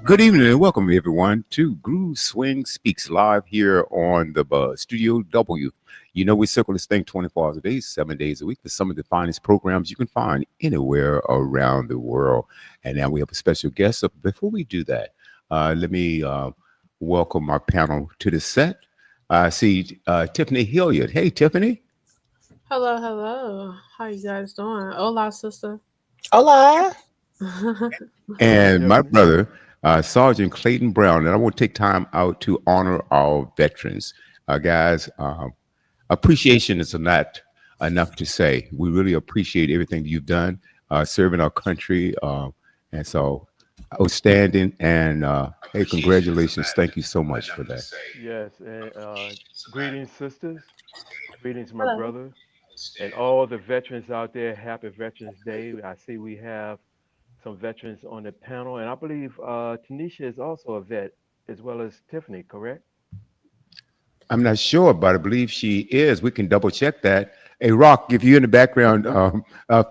Good evening and welcome everyone to Groove Swing Speaks live here on the Studio W. You know we circle this thing 24 hours a day, 7 days a week for some of the finest programs you can find anywhere around the world. And now we have a special guest. So before we do that, let me welcome our panel to the set. I see Tiffany Hilliard. Hey, Tiffany. Hello, hello. How you guys doing? Hola, sister. Hola. Hello, And my Tiffany. brother, Sergeant Clayton Brown. And I want to take time out to honor our veterans. Guys, appreciation is not enough to say. We really appreciate everything that you've done serving our country. And so, outstanding. And hey, congratulations. Thank you so much for that. Yes, and greetings, sisters. Greetings, my Hello. brother, and all the veterans out there. Happy Veterans Day. I see we have some veterans on the panel, and I believe Tanisha is also a vet, as well as Tiffany, correct? I'm not sure, but I believe she is. We can double check that. Hey, Rock, if you're in the background,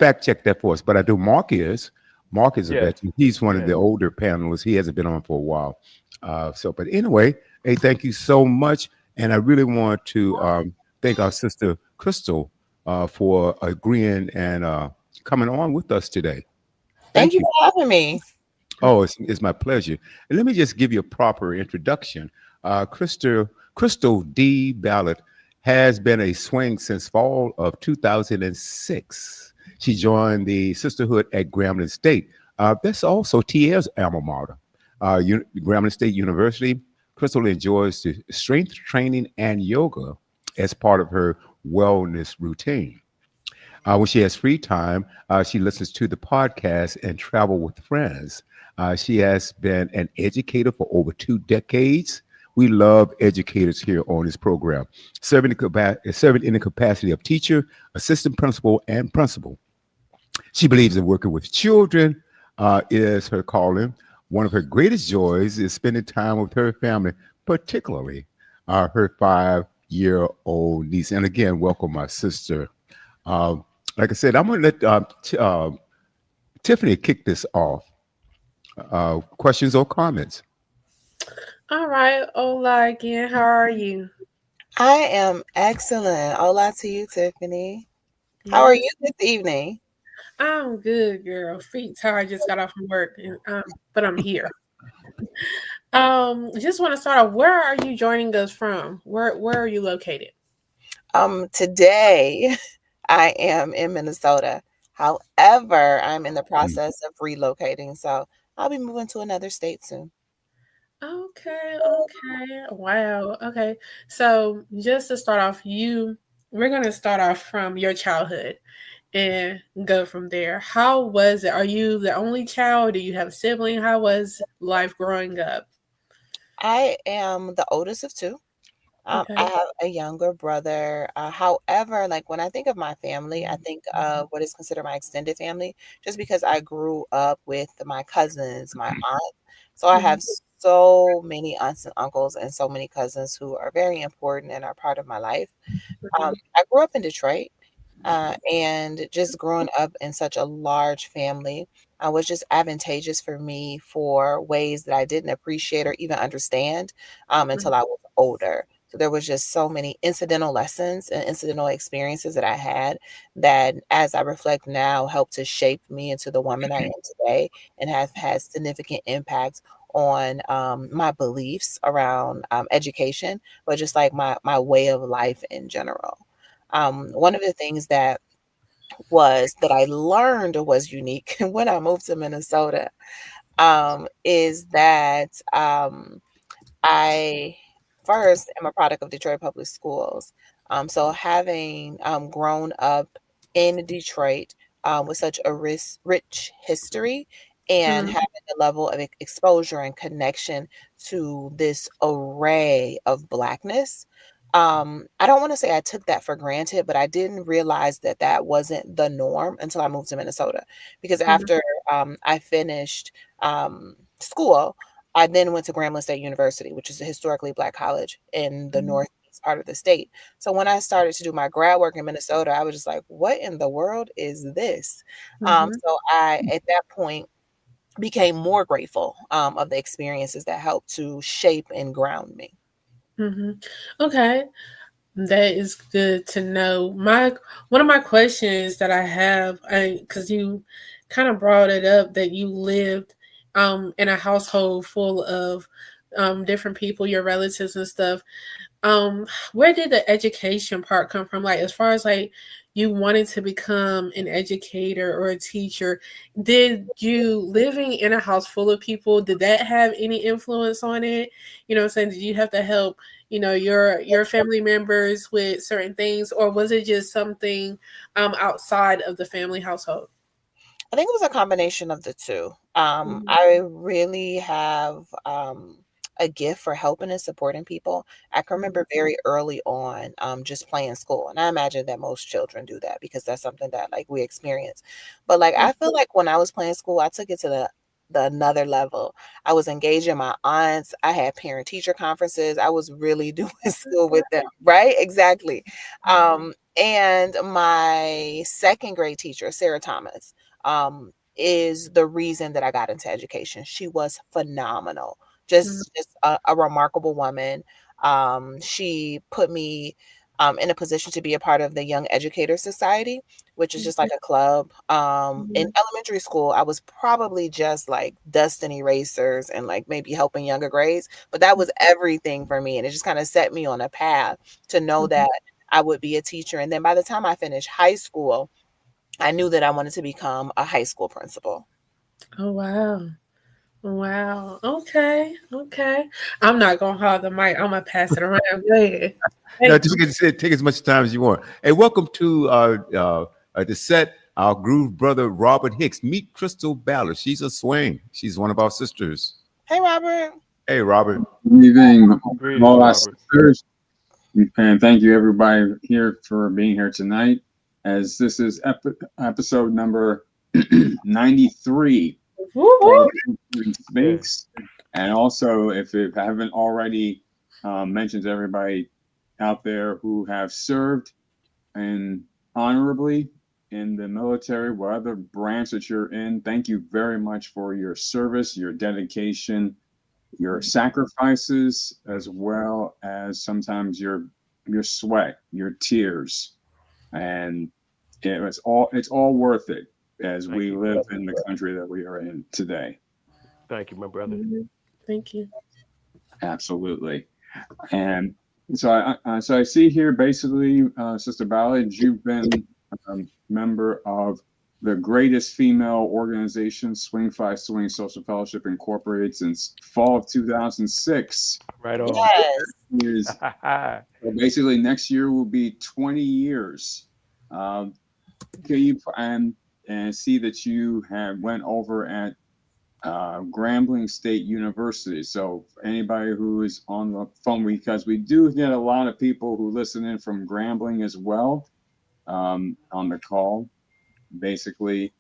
fact check that for us. But I do. Mark is. Mark is a Yes, veteran. He's one of the yes. older panelists. He hasn't been on for a while. But anyway, hey, thank you so much. And I really want to thank our sister Crystal for agreeing and coming on with us today. Thank Thank you you. for having me. Oh, it's my pleasure. And let me just give you a proper introduction. Crystal D. Ballard has been a swing since fall of 2006. She joined the Sisterhood at Grambling State. That's also TL's alma mater, Grambling State University. Crystal enjoys the strength training and yoga as part of her wellness routine. When she has free time, she listens to the podcast and travel with friends. She has been an educator for over 2 decades. We love educators here on this program, serving in the capacity of teacher, assistant principal, and principal. She believes in working with children is her calling. One of her greatest joys is spending time with her family, particularly her 5-year-old niece. And again, welcome my sister. Um, like I said, I'm going to let Tiffany kick this off. Questions or comments? All right, hola again. How are you? I am excellent. Hola to you, Tiffany. How are Yes, you this evening? I'm good, girl. Feet tired. Just got off from work, but I'm here. Just want to start off. Where are you joining us from? Where are you located? Today I am in Minnesota. However, I'm in the Mm. process of relocating, so I'll be moving to another state soon. Okay, okay. Wow. Okay. So just to start off, we're gonna start off from your childhood and go from there. How was it? Are you the only child? Do you have a sibling? How was life growing up? I am the oldest of two. I Okay. have a younger brother. However, like when I think of my family, I think of what is considered my extended family, just because I grew up with my cousins, my aunt. So I Mhm, have so many aunts and uncles and so many cousins who are very important and are part of my life. mhm, I grew up in Detroit, and just growing up in such a large family was just advantageous for me for ways that I didn't appreciate or even understand mhm, until I was older. So there was just so many incidental lessons and incidental experiences that I had that, as I reflect now, helped to shape me into the woman I am today and have had significant impact on my beliefs around education, but just like my way of life in general. One of the things that I learned was unique when I moved to Minnesota, is that I first am a product of Detroit Public Schools. So having grown up in Detroit with such a rich history and mhm, having a level of exposure and connection to this array of Blackness, I don't want to say I took that for granted, but I didn't realize that that wasn't the norm until I moved to Minnesota. Because mhm, after I finished school, I then went to Grambling State University, which is a historically Black college in the mhm, northeast part of the state. So when I started to do my grad work in Minnesota, I was just like, what in the world is this? mhm, So I, at that point, became more grateful of the experiences that helped to shape and ground me. Hmm. Okay, that is good to know. My one of my questions that I have, because you kind of brought it up that you lived in a household full of different people, your relatives and stuff. Where did the education part come from? Like, as far as like you wanted to become an educator or a teacher, did you living in a house full of people, did that have any influence on it? You know what I'm saying? Did you have to help, your family members with certain things, or was it just something outside of the family household? I think it was a combination of the two. Mhm. I really have a gift for helping and supporting people. I can remember very early on just playing school. And I imagine that most children do that because that's something that like we experience. But like I feel like when I was playing school, I took it to the another level. I was engaging my aunts. I had parent teacher conferences. I was really doing school with them. Right? Exactly. And my second grade teacher, Sarah Thomas, is the reason that I got into education. She was phenomenal, Mhm. just a remarkable woman. She put me in a position to be a part of the Young Educator Society, which is just like a club. In Mhm. elementary school, I was probably just like dusting erasers and like maybe helping younger grades, but that was everything for me. And it just kind of set me on a path to know Mhm. that I would be a teacher. And then by the time I finished high school, I knew that I wanted to become a high school principal. Oh, wow. Wow. Okay. Okay. I'm not gonna hold the mic. I'm gonna pass it around. Go ahead. No, Thank you can say, take as much time as you want. Hey, welcome to the set. Our groove brother Robert Hicks. Meet Crystal Ballard. She's a swing. She's one of our sisters. Hey, Robert. Hey, Robert. Good evening, Greetings, all our Robert. sisters, and thank you everybody here for being here tonight. As this is episode number 93 you. Woo of woo. Yeah. Speaks, and also if you haven't already mentioned to everybody out there who have served and honorably in the military, whatever branch that you're in, thank you very much for your service, your dedication, your sacrifices, as well as sometimes your sweat, your tears, and it's all worth it as Thank we you, live brother. in the country that we are in today. Thank you, my brother. Mhm. Thank you. Absolutely. And so I see here basically, Sister Ballard, you've been a member of the greatest female organization, Swing Five Swing Social Fellowship Incorporated, since fall of 2006. Right on. Yes. Is so basically next year will be 20 years. Um, can you and see that you have went over at Grambling State University. So for anybody who is on the phone, because we do get a lot of people who listen in from Grambling as well on the call. Basically,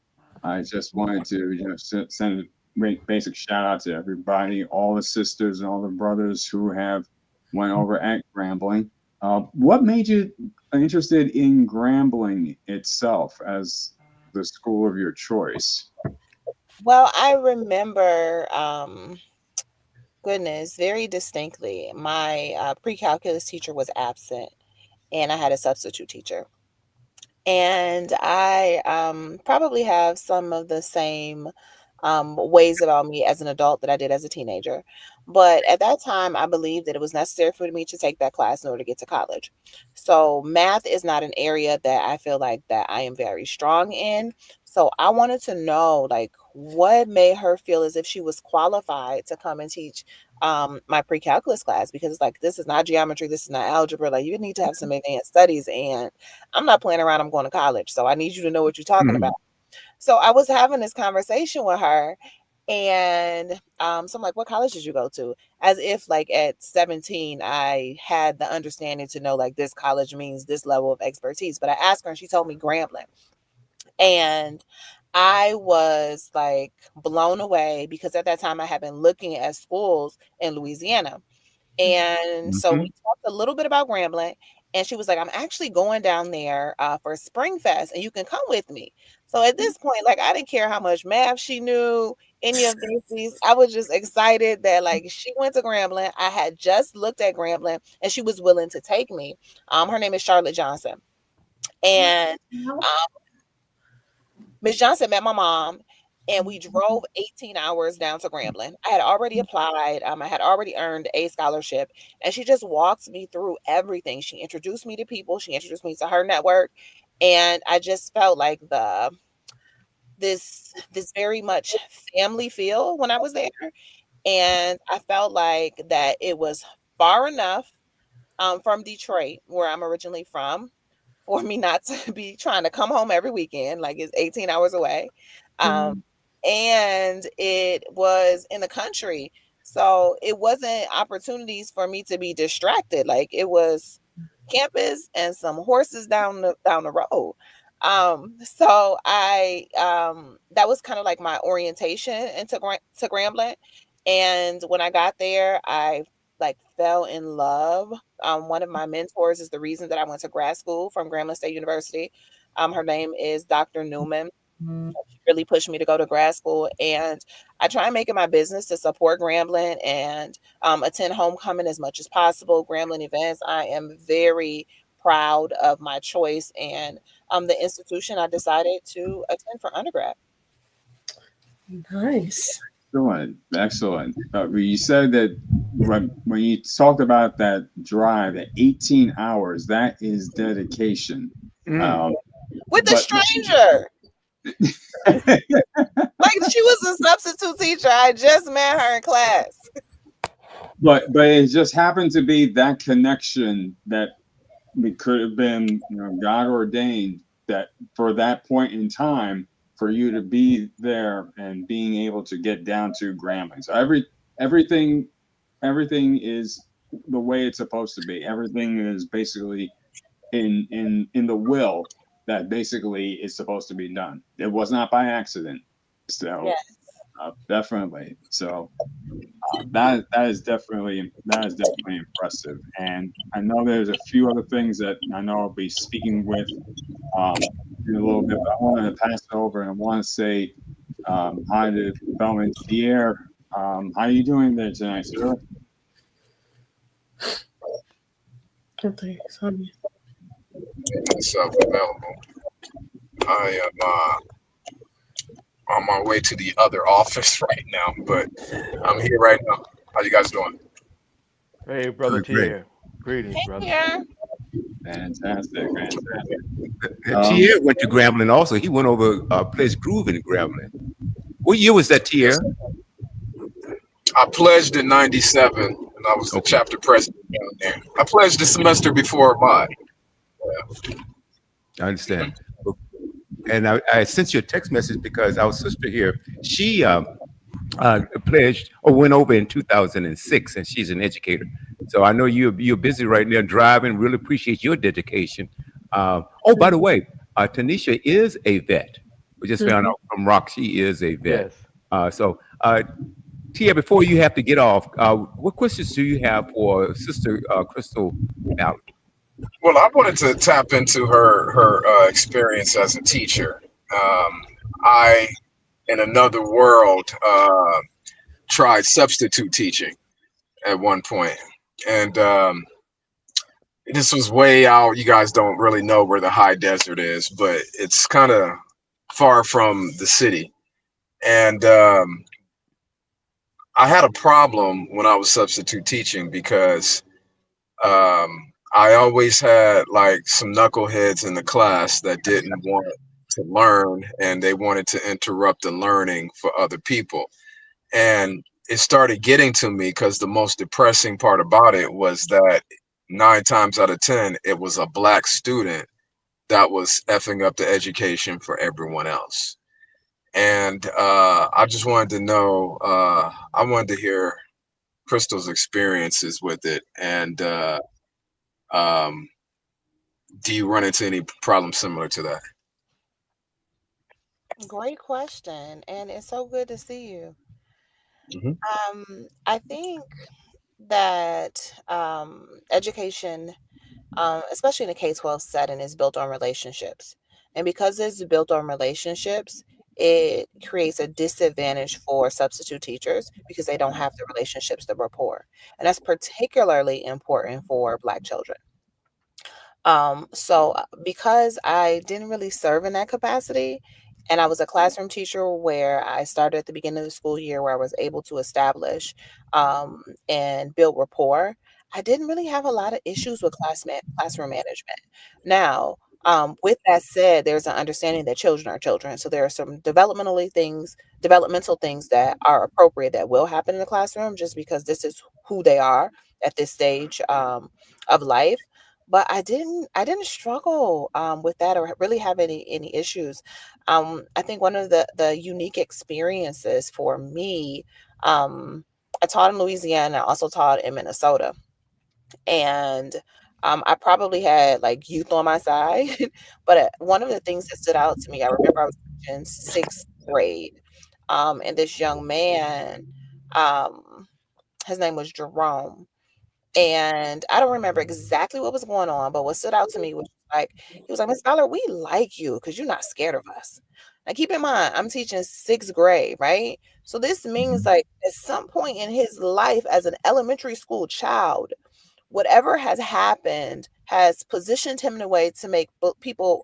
I just wanted to send a basic shout out to everybody, all the sisters and all the brothers who have went over at Grambling. What made you interested in Grambling itself as the school of your choice? Well, I remember, goodness, very distinctly. My pre-calculus teacher was absent, and I had a substitute teacher. And I probably have some of the same ways about me as an adult that I did as a teenager. But at that time, I believed that it was necessary for me to take that class in order to get to college. So math is not an area that I feel like that I am very strong in. So I wanted to know like what made her feel as if she was qualified to come and teach my pre-calculus class, because it's like this is not geometry, this is not algebra. Like you need to have some advanced studies, and I'm not playing around. I'm going to college. So I need you to know what you're talking about. Mhm. So I was having this conversation with her, and so I'm like, what college did you go to? As if like at 17, I had the understanding to know like this college means this level of expertise. But I asked her and she told me Grambling. And I was like blown away because at that time I had been looking at schools in Louisiana. And so we Mhm. talked a little bit about Grambling, and she was like, I'm actually going down there for Spring Fest, and you can come with me. So at this point, like, I didn't care how much math she knew, any of these. I was just excited that, like, she went to Grambling. I had just looked at Grambling, and she was willing to take me. Her name is Charlotte Johnson. And Miss Johnson met my mom, and we drove 18 hours down to Grambling. I had already applied. I had already earned a scholarship, and she just walked me through everything. She introduced me to people. She introduced me to her network, and I just felt like this very much family feel when I was there, and I felt like that it was far enough from Detroit, where I'm originally from, for me not to be trying to come home every weekend. Like, it's 18 hours away. And it was in the country. So it wasn't opportunities for me to be distracted. Like, it was campus and some horses down the road. So I that was kind of like my orientation into Grambling. And when I got there, I like fell in love. One of my mentors is the reason that I went to grad school from Grambling State University. Her name is Dr. Newman. She really pushed me to go to grad school, and I try and make it my business to support Grambling and attend homecoming as much as possible. Grambling events. I am very proud of my choice and the institution I decided to attend for undergrad. Nice. Excellent. You said that when you talked about that drive, that 18 hours, that is dedication. With a stranger. Like, she was a substitute teacher. I just met her in class. But it just happened to be that connection that it could have been, God ordained that for that point in time for you to be there and being able to get down to Grambling. So everything is the way it's supposed to be. Everything is basically in the will that basically is supposed to be done. It was not by accident. So yes. Definitely. So that is definitely impressive. And I know there's a few other things that I know I'll be speaking with in a little bit, but I want to pass it over and I want to say hi to Bellman Pierre. How are you doing there tonight, sir? Okay, sorry. Myself available. I am on my way to the other office right now, but I'm here right now. How you guys doing? Hey, brother Pierre. Greetings, brother. Yeah. Fantastic. Tier went to Grambling also. He went over Pledge Groove in Grambling. What year was that, Tier? I pledged in '97, and I was the chapter president down there. I pledged the semester before mine. Yeah. I understand. And I sent you a text message because our sister here, she pledged or went over in 2006, and she's an educator. So I know you're busy right now driving. Really appreciate your dedication. By the way, Tanisha is a vet. We just found out from Rock she is a vet. Yes. Tia, before you have to get off, what questions do you have for Sister Crystal Ballard? Well, I wanted to tap into her experience as a teacher. I, in another world, tried substitute teaching at one point, and this was way out. You guys don't really know where the high desert is, but it's kind of far from the city. And I had a problem when I was substitute teaching because I always had like some knuckleheads in the class that didn't want to learn, and they wanted to interrupt the learning for other people. And it started getting to me because the most depressing part about it was that 9 times out of 10, it was a Black student that was effing up the education for everyone else. And I just wanted to know, I wanted to hear Crystal's experiences with it. And do you run into any problems similar to that? Great question. And it's so good to see you. Mm-hmm. I think that education, especially in a K-12 setting, is built on relationships. And because it's built on relationships, it creates a disadvantage for substitute teachers because they don't have the relationships, the rapport. And that's particularly important for Black children. So because I didn't really serve in that capacity, and I was a classroom teacher where I started at the beginning of the school year where I was able to establish and build rapport, I didn't really have a lot of issues with classroom management. Now, with that said, there's an understanding that children are children. So there are some developmental things that are appropriate that will happen in the classroom just because this is who they are at this stage of life. But I didn't struggle with that or really have any issues. I think one of the unique experiences for me, um, I taught in Louisiana, I also taught in Minnesota, and I probably had like youth on my side. But one of the things that stood out to me, I remember I was in sixth grade, and this young man, um, his name was Jerome, and I don't remember exactly what was going on, but what stood out to me was like, he was like, "Miss Ballard, we like you because you're not scared of us." Now, keep in mind, I'm teaching sixth grade, right? So this means Mhm. like at some point in his life as an elementary school child, whatever has happened has positioned him in a way to people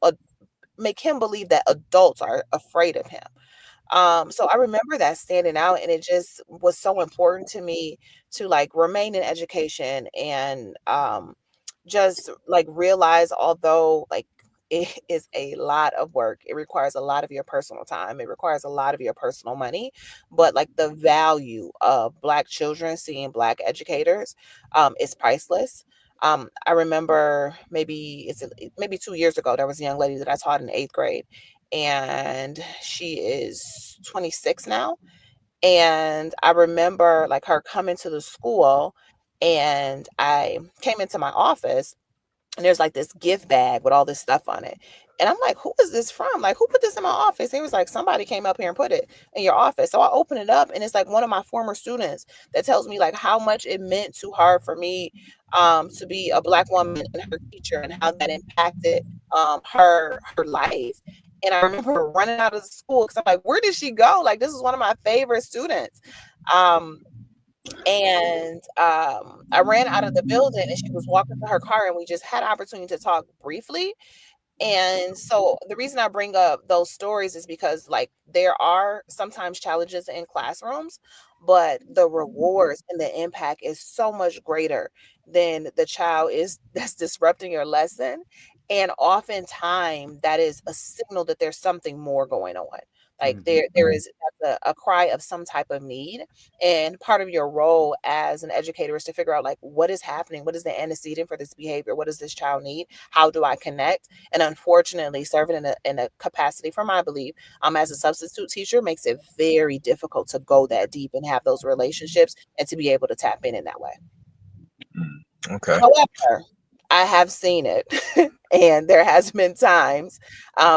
make him believe that adults are afraid of him. So I remember that standing out, and it just was so important to me to like remain in education and just like realize although like it is a lot of work, it requires a lot of your personal time, it requires a lot of your personal money, but like the value of Black children seeing Black educators is priceless. I remember maybe 2 years ago, there was a young lady that I taught in eighth grade, and she is 26 now. And I remember like her coming to the school, and I came into my office, and there's like this gift bag with all this stuff on it. And I'm like, who is this from? Like, who put this in my office? He was like, somebody came up here and put it in your office. So I open it up, and it's like one of my former students that tells me like how much it meant to her for me to be a Black woman and her teacher, and how that impacted her life. And I remember her running out of the school because I'm like, where did she go? Like, this is one of my favorite students. Um, and I ran out of the building, and she was walking to her car, and we just had an opportunity to talk briefly. And so the reason I bring up those stories is because like there are sometimes challenges in classrooms, but the rewards and the impact is so much greater than the child is that's disrupting your lesson. And oftentimes that is a signal that there's something more going on. Like Mhm. there is a cry of some type of need. And part of your role as an educator is to figure out like what is happening, what is the antecedent for this behavior, what does this child need, how do I connect? And unfortunately, serving in a capacity, from my belief, as a substitute teacher, makes it very difficult to go that deep and have those relationships and to be able to tap in that way. Okay. However, I have seen it, and there has been times,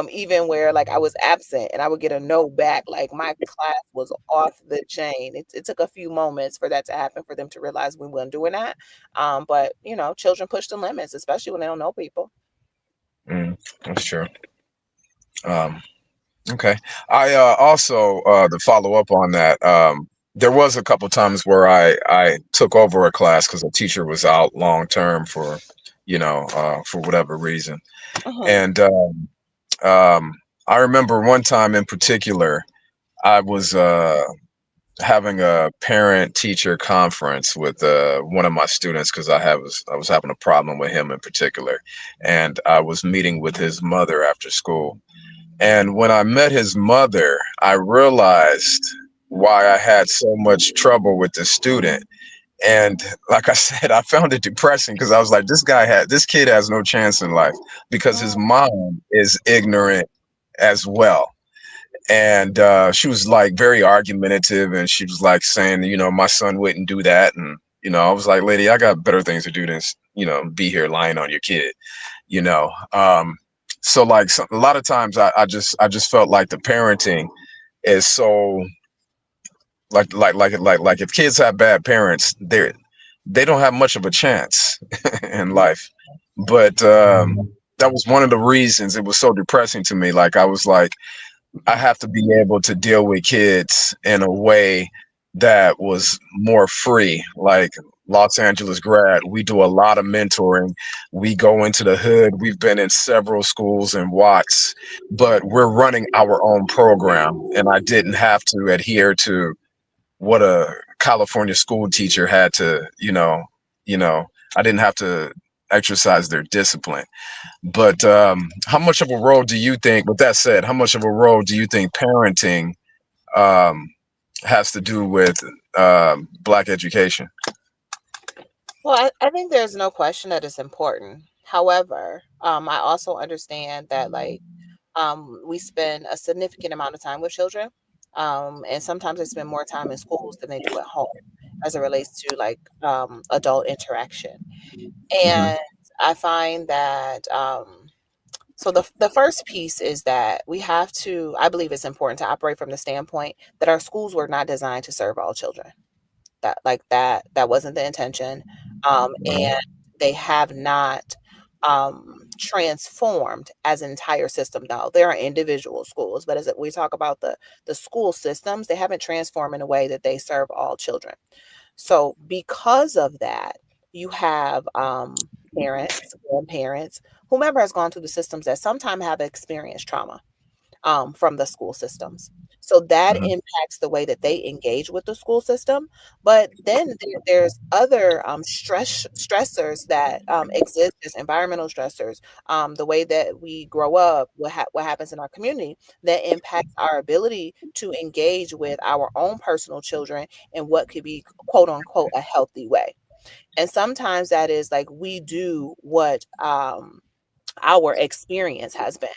even where like I was absent and I would get a note back, like my class was off the chain. It took a few moments for that to happen, for them to realize we weren't doing that. But you know, children push the limits, especially when they don't know people. That's true. Um, okay. I also to follow up on that. There was a couple times where I took over a class because a teacher was out long term for, for whatever reason, Mhm. and um, I remember one time in particular, I was having a parent teacher conference with one of my students because I was having a problem with him in particular, and I was meeting with his mother after school. And when I met his mother, I realized why I had so much trouble with the student. And like I said, I found it depressing because I was like, this kid has no chance in life because his Mm, mom is ignorant as well. And she was like very argumentative, and she was like saying, my son wouldn't do that. And, I was like, lady, I got better things to do than, be here lying on your kid, you know. So like a lot of times I just felt like the parenting is so like if kids have bad parents, they don't have much of a chance in life. But that was one of the reasons it was so depressing to me. Like I was like, I have to be able to deal with kids in a way that was more free. Like Los Angeles grad, we do a lot of mentoring. We go into the hood. We've been in several schools and Watts, but we're running our own program. And I didn't have to adhere to what a California school teacher had to, I didn't have to exercise their discipline. But how much of a role do you think, with that said, how much of a role do you think parenting um, has to do with Black education? Well, I think there's no question that it's important. However, I also understand that we spend a significant amount of time with children, and sometimes they spend more time in schools than they do at home as it relates to adult interaction. Mhm. And I find that so the first piece is that we have to. I believe it's important to operate from the standpoint that our schools were not designed to serve all children. That wasn't the intention, and they have not transformed as an entire system. Now there are individual schools, but as we talk about the school systems, they haven't transformed in a way that they serve all children. So because of that, you have parents, grandparents, whomever has gone through the systems that sometimes have experienced trauma from the school systems. So that Mhm. impacts the way that they engage with the school system. But then there's other stressors that exist, just environmental stressors, the way that we grow up, what happens in our community that impacts our ability to engage with our own personal children in what could be quote unquote a healthy way. And sometimes that is like we do what our experience has been.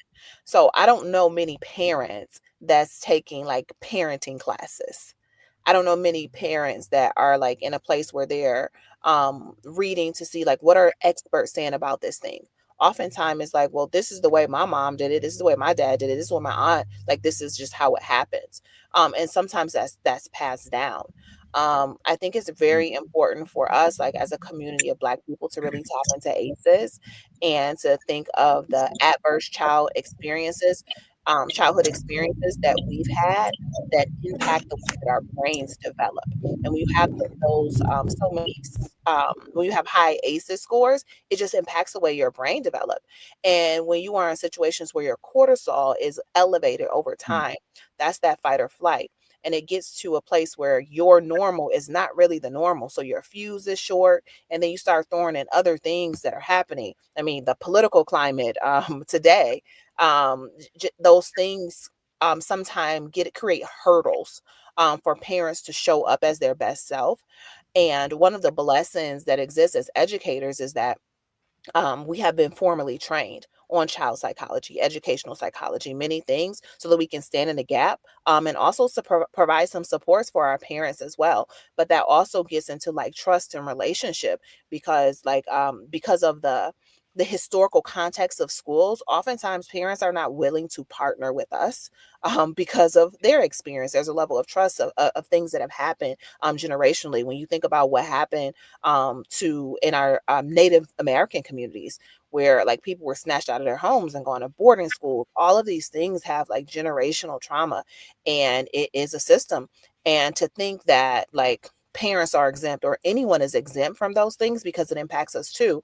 So I don't know many parents that's taking like parenting classes. I don't know many parents that are like in a place where they're reading to see like what are experts saying about this thing. Oftentimes it's like, well, this is the way my mom did it. This is the way my dad did it. This is what my aunt like. This is just how it happens. And sometimes that's passed down. I think it's very important for us, like as a community of Black people, to really tap into ACEs and to think of the adverse childhood experiences that we've had that impact the way that our brains develop. And when you have those so many when you have high ACEs scores, it just impacts the way your brain develop. And when you are in situations where your cortisol is elevated over time, that's that fight or flight. And it gets to a place where your normal is not really the normal. So your fuse is short, and then you start throwing in other things that are happening. I mean, the political climate today, those things sometimes create hurdles for parents to show up as their best self. And one of the blessings that exists as educators is that we have been formally trained on child psychology, educational psychology, many things, so that we can stand in the gap and also provide some supports for our parents as well. But that also gets into like trust and relationship because of the historical context of schools. Oftentimes, parents are not willing to partner with us because of their experience. There's a level of trust of things that have happened generationally. When you think about what happened to in our Native American communities, where like people were snatched out of their homes and gone to boarding school. All of these things have like generational trauma, and it is a system. And to think that like parents are exempt or anyone is exempt from those things because it impacts us too,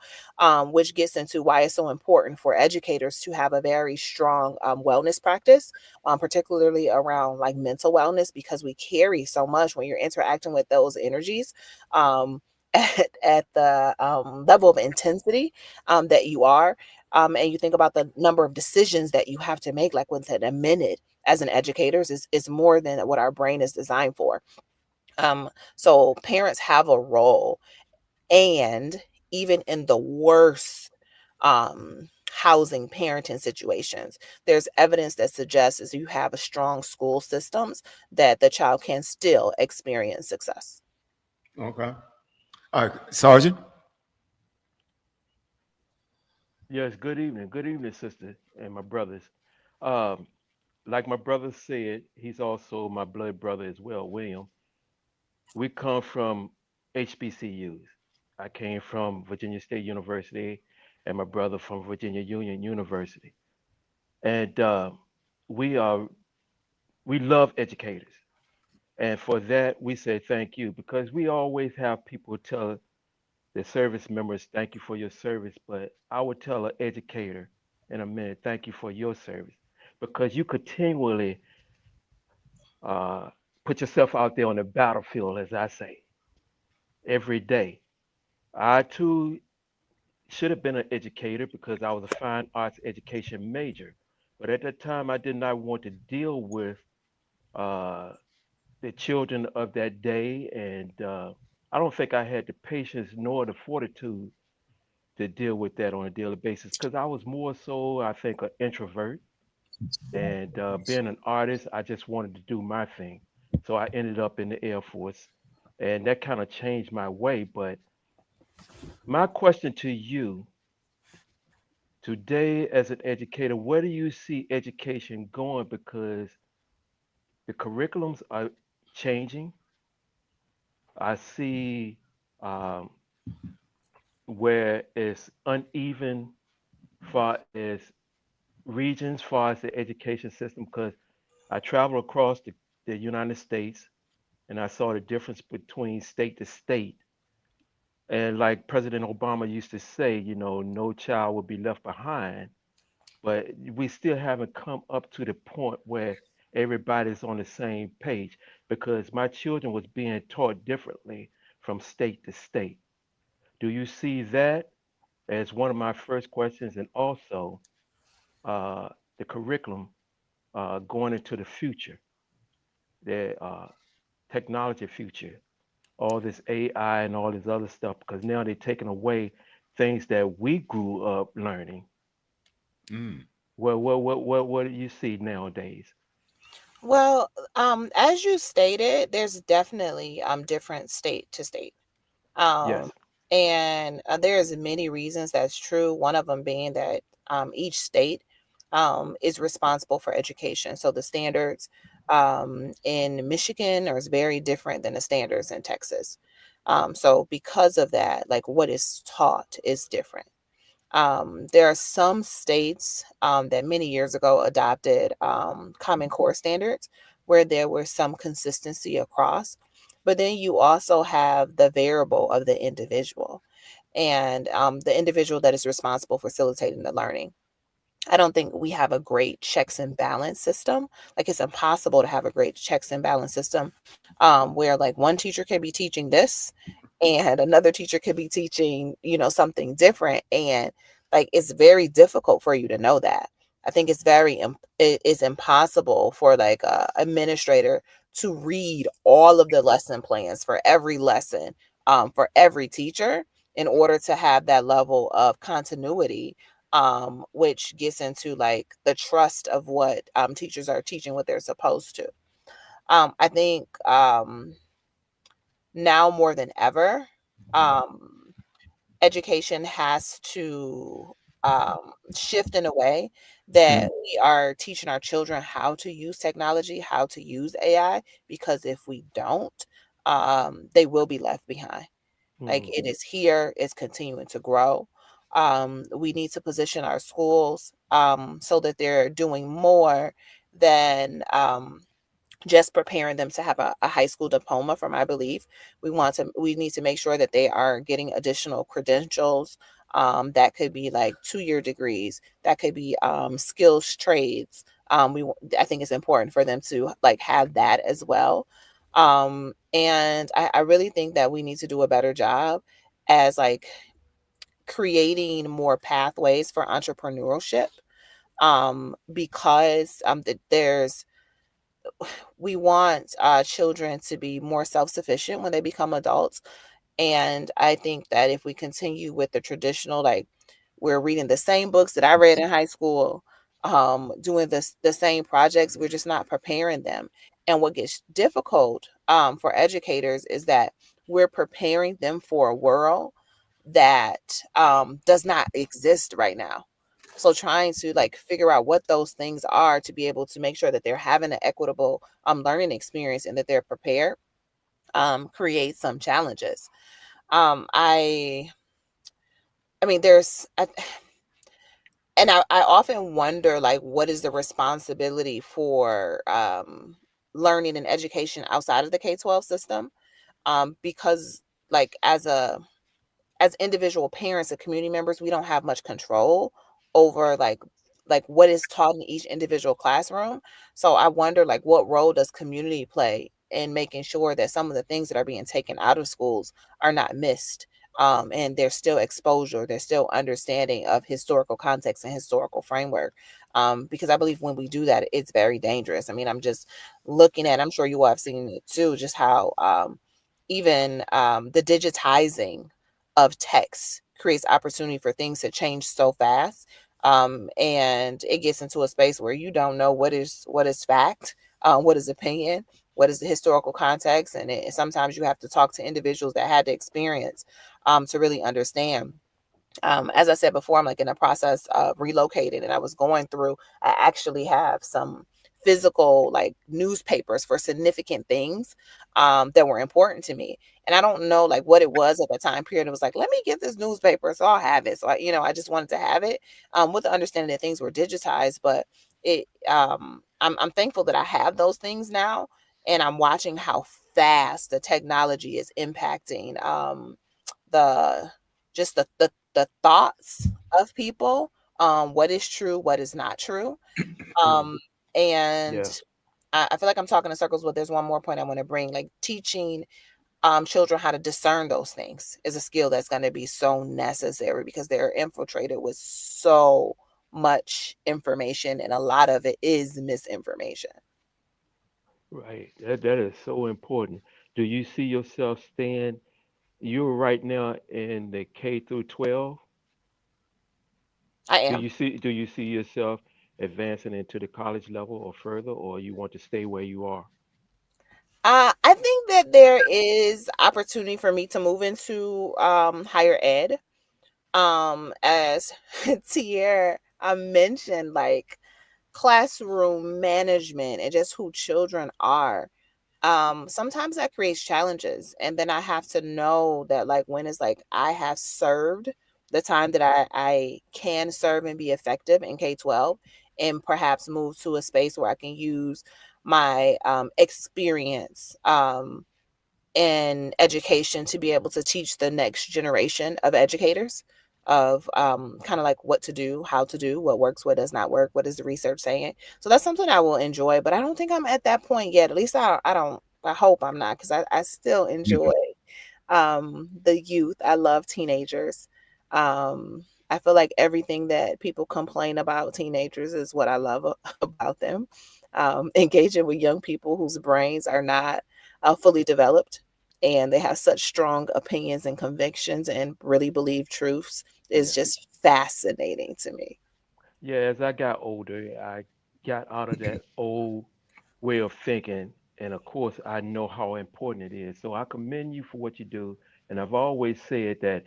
which gets into why it's so important for educators to have a very strong wellness practice, particularly around like mental wellness, because we carry so much when you're interacting with those energies. At the level of intensity that you are. And you think about the number of decisions that you have to make, like within a minute as an educator is more than what our brain is designed for. So parents have a role, and even in the worst housing parenting situations, there's evidence that suggests as you have a strong school systems that the child can still experience success. Okay. All right, Sergeant. Yes, good evening, sister and my brothers. Um, like my brother said, he's also my blood brother as well, William. We come from HBCUs. I came from Virginia State University, and my brother from Virginia Union University. And we are we love educators. And for that, we say thank you because we always have people tell the service members, thank you for your service. But I would tell an educator in a minute, thank you for your service because you continually uh, put yourself out there on the battlefield, as I say, every day. I too should have been an educator because I was a fine arts education major. But at that time, I did not want to deal with uh, the children of that day. And I don't think I had the patience nor the fortitude to deal with that on a daily basis because I was more so, I think, an introvert. And being an artist, I just wanted to do my thing. So I ended up in the Air Force. And that kind of changed my way. But my question to you today, as an educator, where do you see education going? Because the curriculums are changing. I see um, where it's uneven far as regions, far as the education system, because I travel across the United States and I saw the difference between state to state. And like President Obama used to say, you know, no child will be left behind. But we still haven't come up to the point where everybody's on the same page because my children was being taught differently from state to state. Do you see that as one of my first questions? And also uh, the curriculum going into the future, the technology future, all this AI and all this other stuff, because now they're taking away things that we grew up learning. Mm. What do you see nowadays? Well, as you stated, there's definitely different state to state. Yes. Um, and there's many reasons that's true. One of them being that each state is responsible for education. So the standards in Michigan are very different than the standards in Texas. So because of that, like what is taught is different. There are some states that many years ago adopted Common Core standards where there was some consistency across. But then you also have the variable of the individual and the individual that is responsible for facilitating the learning. I don't think we have a great checks and balance system. Like it's impossible to have a great checks and balance system where like one teacher can be teaching this and another teacher could be teaching, something different. And like it's very difficult for you to know that. I think it's it is impossible for like a administrator to read all of the lesson plans for every lesson for every teacher in order to have that level of continuity, which gets into like the trust of what teachers are teaching what they're supposed to. I think now more than ever, um, education has to shift in a way that we are teaching our children how to use technology, how to use AI, because if we don't, they will be left behind. Like Mm, it is here, it's continuing to grow. We need to position our schools so that they're doing more than just preparing them to have a high school diploma from I believe. We need to make sure that they are getting additional credentials. That could be like 2-year degrees, that could be skills trades. I think it's important for them to like have that as well. And I really think that we need to do a better job as like creating more pathways for entrepreneurship, because there's we want children to be more self-sufficient when they become adults. And I think that if we continue with the traditional, like we're reading the same books that I read in high school, doing the same projects, we're just not preparing them. And what gets difficult for educators is that we're preparing them for a world that does not exist right now. So trying to like figure out what those things are to be able to make sure that they're having an equitable learning experience and that they're prepared creates some challenges. I I mean, and I often wonder, like, what is the responsibility for learning and education outside of the K-12 system? Because, like, as individual parents and community members, we don't have much control over like what is taught in each individual classroom. So I wonder, like, what role does community play in making sure that some of the things that are being taken out of schools are not missed, and there's still exposure, there's still understanding of historical context and historical framework, because I believe when we do that, it's very dangerous. I mean, I'm just looking at, I'm sure you all have seen it too, just how even the digitizing of text creates opportunity for things to change so fast, and it gets into a space where you don't know what is fact, what is opinion, what is the historical context, and sometimes you have to talk to individuals that had the experience to really understand. As I said before, I'm like in the process of relocating, and I was going through, I actually have some physical like newspapers for significant things that were important to me. And I don't know like what it was at that time period. It was like, let me get this newspaper. So I'll have it. So I just wanted to have it with the understanding that things were digitized, but I'm thankful that I have those things now. And I'm watching how fast the technology is impacting the just the thoughts of people, what is true, what is not true. And Yeah. I feel like I'm talking in circles, but there's one more point I want to bring. Like teaching children how to discern those things is a skill that's going to be so necessary because they're infiltrated with so much information, and a lot of it is misinformation. Right. That is so important. Do you see yourself staying? You're right now in the K through 12. I Do am. you see yourself advancing into the college level or further, or you want to stay where you are? I think that there is opportunity for me to move into higher ed. As Tierra mentioned, like classroom management and just who children are, sometimes that creates challenges, and then I have to know that like when it's like I have served the time that I can serve and be effective in K-12, and perhaps move to a space where I can use my experience in education to be able to teach the next generation of educators of kind of like what to do, how to do, what works, what does not work, what is the research saying. So that's something I will enjoy, but I don't think I'm at that point yet. At least I don't, I hope I'm not, because I still enjoy the youth. I love teenagers. I feel like everything that people complain about teenagers is what I love about them. Engaging with young people whose brains are not fully developed, and they have such strong opinions and convictions and really believe truths is Yeah. just fascinating to me. Yeah, as I got older, I got out of that old way of thinking. And of course, I know how important it is. So I commend you for what you do. And I've always said that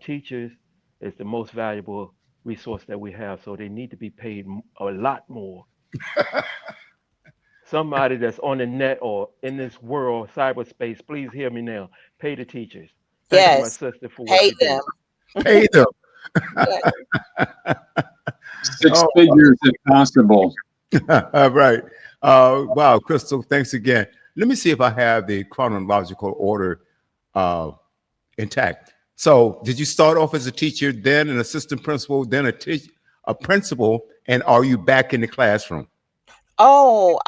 teachers is the most valuable resource that we have. So they need to be paid a lot more. Somebody that's on the net or in this world, cyberspace, please hear me now. Pay the teachers. Thank you, my Yes, sister, for what pay you them. do. Pay them. Yeah. Six Oh, figures if possible. right. Wow, Crystal, thanks again. Let me see if I have the chronological order uh, intact. So, did you start off as a teacher, then an assistant principal, then a principal, and are you back in the classroom? Oh,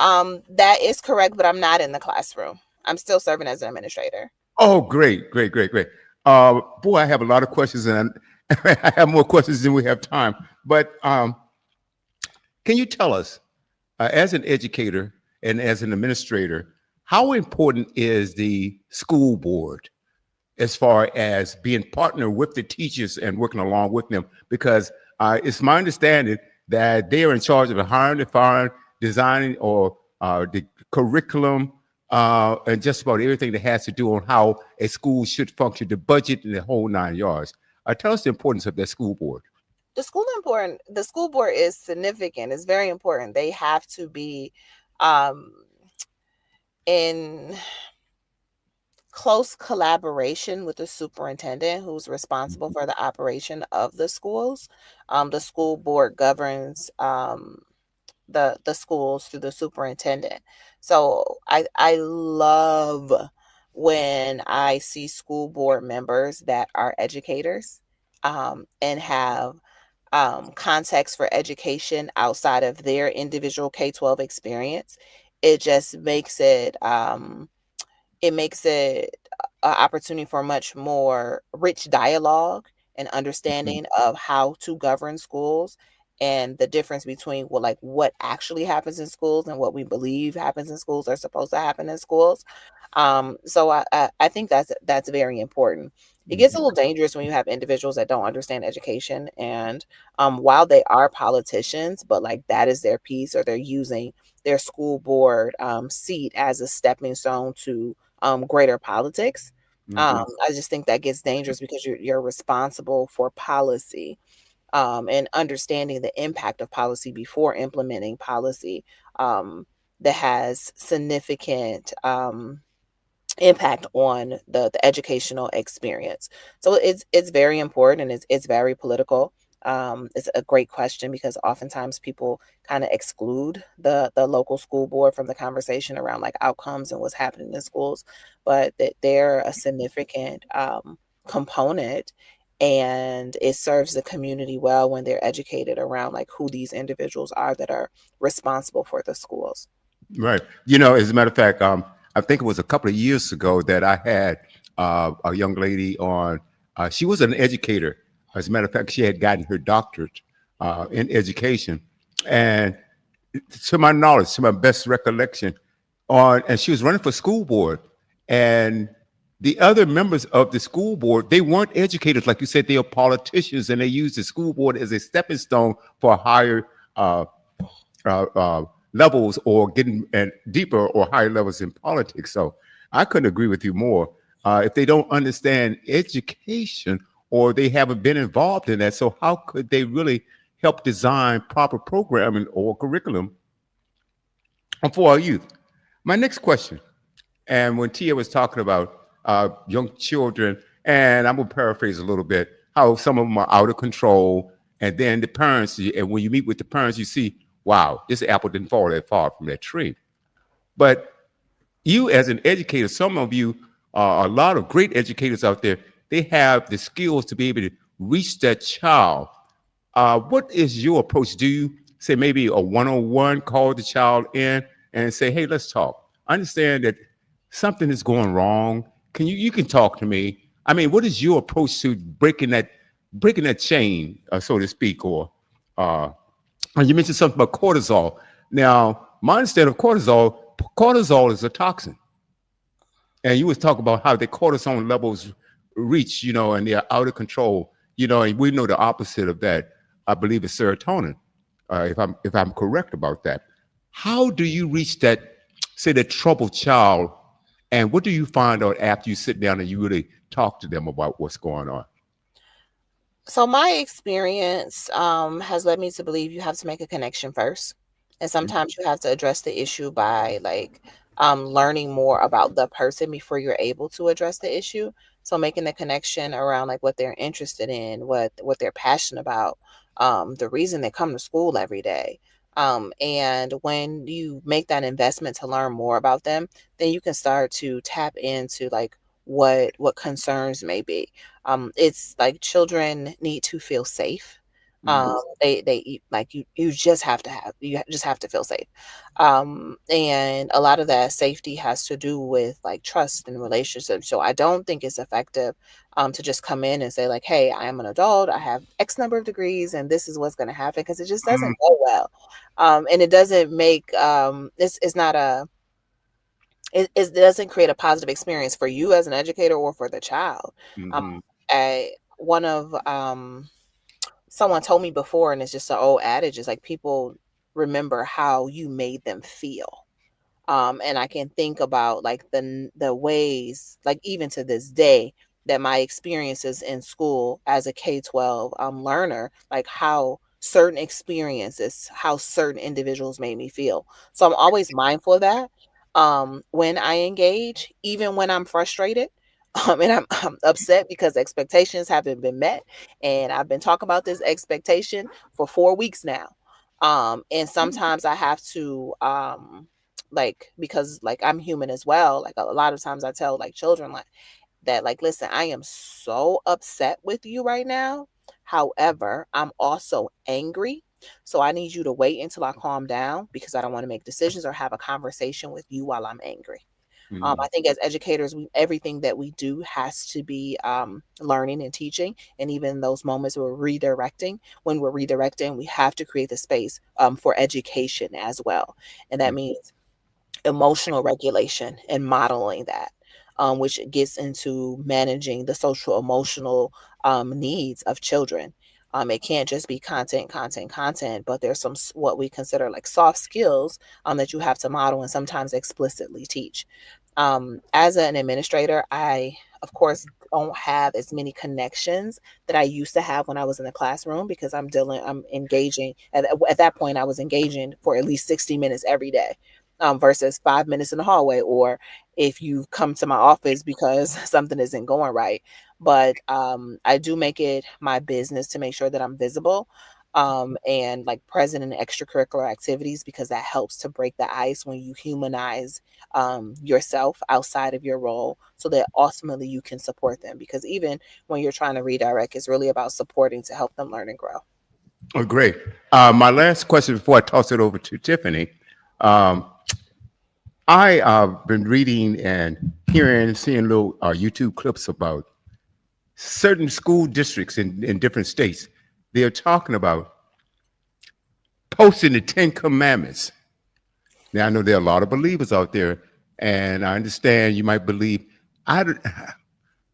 that is correct, but I'm not in the classroom. I'm still serving as an administrator. Oh, great, great, great, great. Boy, I have a lot of questions, and I have more questions than we have time. But can you tell us, as an educator and as an administrator, how important is the school board as far as being partner with the teachers and working along with them? Because it's my understanding that they are in charge of the hiring, and firing, designing, or the curriculum, and just about everything that has to do on how a school should function, the budget, and the whole nine yards. Tell us the importance of that school board. The school board is significant. It's very important. They have to be um in close collaboration with the superintendent who's responsible for the operation of the schools. The school board governs the schools through the superintendent. So I love when I see school board members that are educators and have context for education outside of their individual K-12 experience. It just makes it an opportunity for much more rich dialogue and Mhm. understanding of how to govern schools and the difference between what actually happens in schools and what we believe happens in schools or supposed to happen in schools. So I think that's very important. It gets a Mhm. little dangerous when you have individuals that don't understand education, and while they are politicians, but like that is their piece, or they're using their school board seat as a stepping stone to greater politics. Mhm. I just think that gets dangerous because you're responsible for policy and understanding the impact of policy before implementing policy that has significant impact on the educational experience. So it's very important, and it's very political. It's a great question because oftentimes people kind of exclude the local school board from the conversation around like outcomes and what's happening in schools, but that they're a significant component, and it serves the community well when they're educated around like who these individuals are that are responsible for the schools. Right. As a matter of fact, I think it was a couple of years ago that I had a young lady on. She was an educator. As a matter of fact, she had gotten her doctorate in education, and to my knowledge, to my best recollection, and she was running for school board, and the other members of the school board, they weren't educators, like you said, they are politicians, and they used the school board as a stepping stone for higher uh, levels, or getting and deeper or higher levels in politics. So I couldn't agree with you more. If they don't understand education, or they haven't been involved in that, so how could they really help design proper programming or curriculum for our youth? My next question, and when Tia was talking about young children, and I'm gonna paraphrase a little bit, how some of them are out of control, and then the parents, and when you meet with the parents, you see, wow, this apple didn't fall that far from that tree. But you, as an educator, some of you, a lot of great educators out there, they have the skills to be able to reach that child. What is your approach? Do you say maybe a one-on-one, call the child in and say, "Hey, let's talk. I understand that something is going wrong. You can talk to me." I mean, what is your approach to breaking that chain, so to speak? Or you mentioned something about cortisol. Now, my understanding of cortisol is a toxin, and you was talking about how the cortisol levels reach, and they're out of control, and we know the opposite of that. I believe is serotonin, if I'm correct about that. How do you reach that, say, that troubled child, and what do you find out after you sit down and you really talk to them about what's going on? So my experience has led me to believe you have to make a connection first, and sometimes you have to address the issue by learning more about the person before you're able to address the issue. So making a connection around like what they're interested in, what they're passionate about, the reason they come to school every day. And when you make that investment to learn more about them, then you can start to tap into like what concerns may be. It's like children need to feel safe. Mhm. Like you just have to just have to feel safe. And a lot of that safety has to do with like trust and relationships. So I don't think it's effective to just come in and say like, hey, I am an adult, I have X number of degrees, and this is what's going to happen, because it just doesn't go well. And it doesn't make it's not a it doesn't create a positive experience for you as an educator or for the child. Um, Mhm. one of someone told me before, and it's just an old adage, is like people remember how you made them feel. And I can think about like the ways, like even to this day, that my experiences in school as a K-12 learner, like how certain experiences, how certain individuals made me feel. So I'm always mindful of that. When I engage, even when I'm frustrated, and I'm upset because expectations haven't been met, and I've been talking about this expectation for 4 weeks now. And sometimes I have to, like, because like I'm human as well. Like a lot of times I tell like children like that, like, listen, I am so upset with you right now. However, I'm also angry. So I need you to wait until I calm down because I don't want to make decisions or have a conversation with you while I'm angry. I think as educators, everything that we do has to be learning and teaching. And even those moments where when we're redirecting, we have to create the space for education as well. And that means emotional regulation and modeling that, which gets into managing the social emotional needs of children. It can't just be content, but there's some what we consider like soft skills that you have to model and sometimes explicitly teach. As an administrator, I, of course, don't have as many connections that I used to have when I was in the classroom because I'm engaging. At that point, I was engaging for at least 60 minutes every day, versus 5 minutes in the hallway, or if you come to my office because something isn't going right. But I do make it my business to make sure that I'm visible, and like present in extracurricular activities because that helps to break the ice when you humanize yourself outside of your role so that ultimately you can support them, because even when you're trying to redirect, it's really about supporting to help them learn and grow. Oh, great. My last question before I toss it over to Tiffany. Um, I been reading and hearing, seeing little YouTube clips about certain school districts in different states. They're talking about posting the Ten Commandments. Now, I know there are a lot of believers out there, and I understand you might believe. I, don't-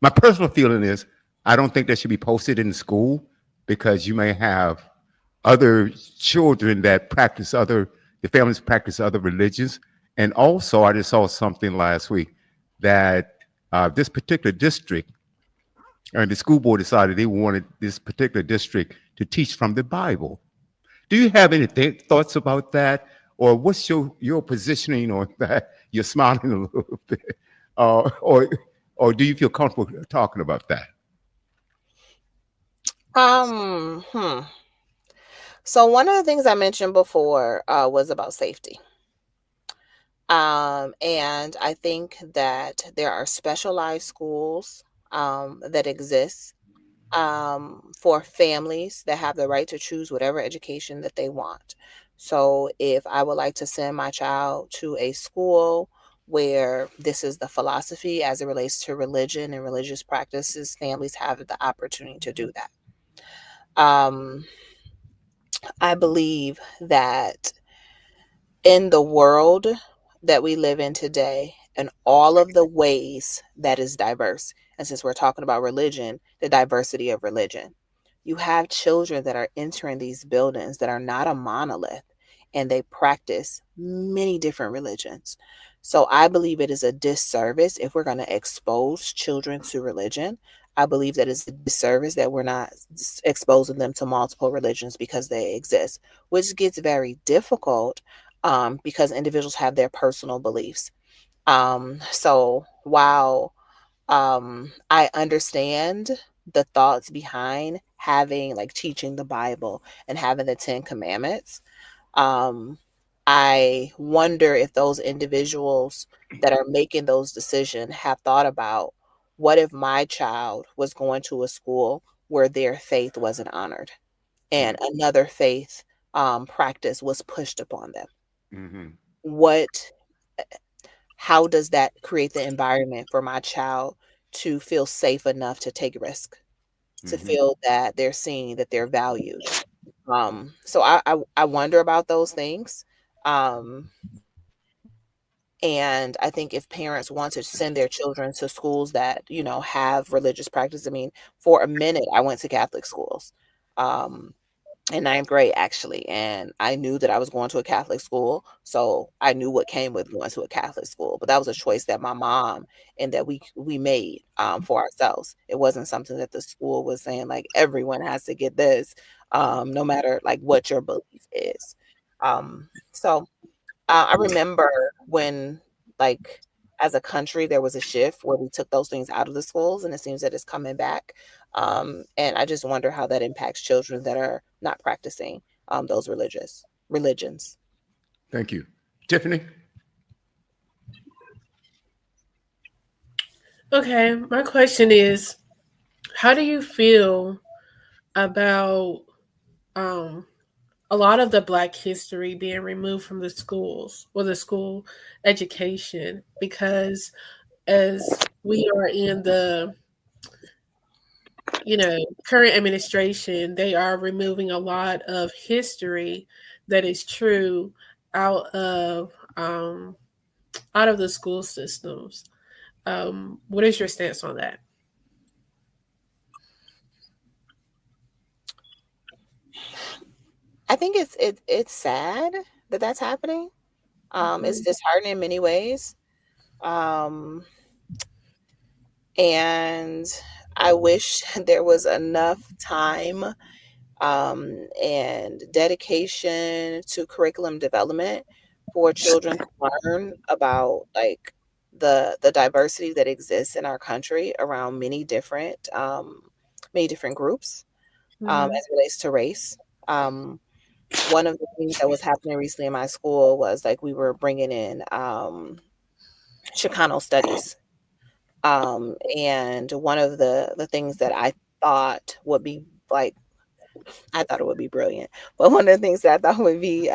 my personal feeling is I don't think that should be posted in school because you may have other children that the families practice other religions. And also, I just saw something last week that this particular district, and the school board decided they wanted this particular district to teach from the Bible. Do you have any thoughts about that, or what's your positioning on that? You're smiling a little bit, uh, or or do you feel comfortable talking about that? Um, hmm. So one of the things I mentioned before was about safety. And I think that there are specialized schools that exist for families that have the right to choose whatever education that they want. So if I would like to send my child to a school where this is the philosophy as it relates to religion and religious practices, families have the opportunity to do that. Um, I believe that in the world that we live in today and all of the ways that is diverse, and since we're talking about religion, the diversity of religion, you have children that are entering these buildings that are not a monolith and they practice many different religions. So I believe it is a disservice if we're going to expose children to religion. I believe that it's a disservice that we're not exposing them to multiple religions because they exist, which gets very difficult because individuals have their personal beliefs. So while I understand the thoughts behind having like teaching the Bible and having the Ten Commandments, um, I wonder if those individuals that are making those decisions have thought about what if my child was going to a school where their faith wasn't honored and another faith practice was pushed upon them. Mm-hmm. What How does that create the environment for my child to feel safe enough to take risk, to Mm-hmm. feel that they're seen, that they're valued? So I wonder about those things. Um, and I think if parents want to send their children to schools that, have religious practice, I mean, for a minute, I went to Catholic schools. Um, in ninth grade actually, and I knew that I was going to a Catholic school, so I knew what came with going to a Catholic school. But that was a choice that my mom and that we made for ourselves. It wasn't something that the school was saying like everyone has to get this, no matter like what your belief is. So I remember when like as a country, there was a shift where we took those things out of the schools, and it seems that it's coming back. And I just wonder how that impacts children that are not practicing those religions. Thank you. Tiffany? Okay, my question is, how do you feel about um, a lot of the Black history being removed from the schools or the school education? Because as we are in the current administration, they are removing a lot of history that is true out of um, out of the school systems. What is your stance on that? I think it's sad that that's happening. It's disheartening in many ways. Um, and I wish there was enough time and dedication to curriculum development for children to learn about like the diversity that exists in our country around many different groups as Mhm. it relates to race. Um, One of the things that was happening recently in my school was like we were bringing in Chicano studies. And one of the things that thought would be like, I thought it would be brilliant, but one of the things that I thought would be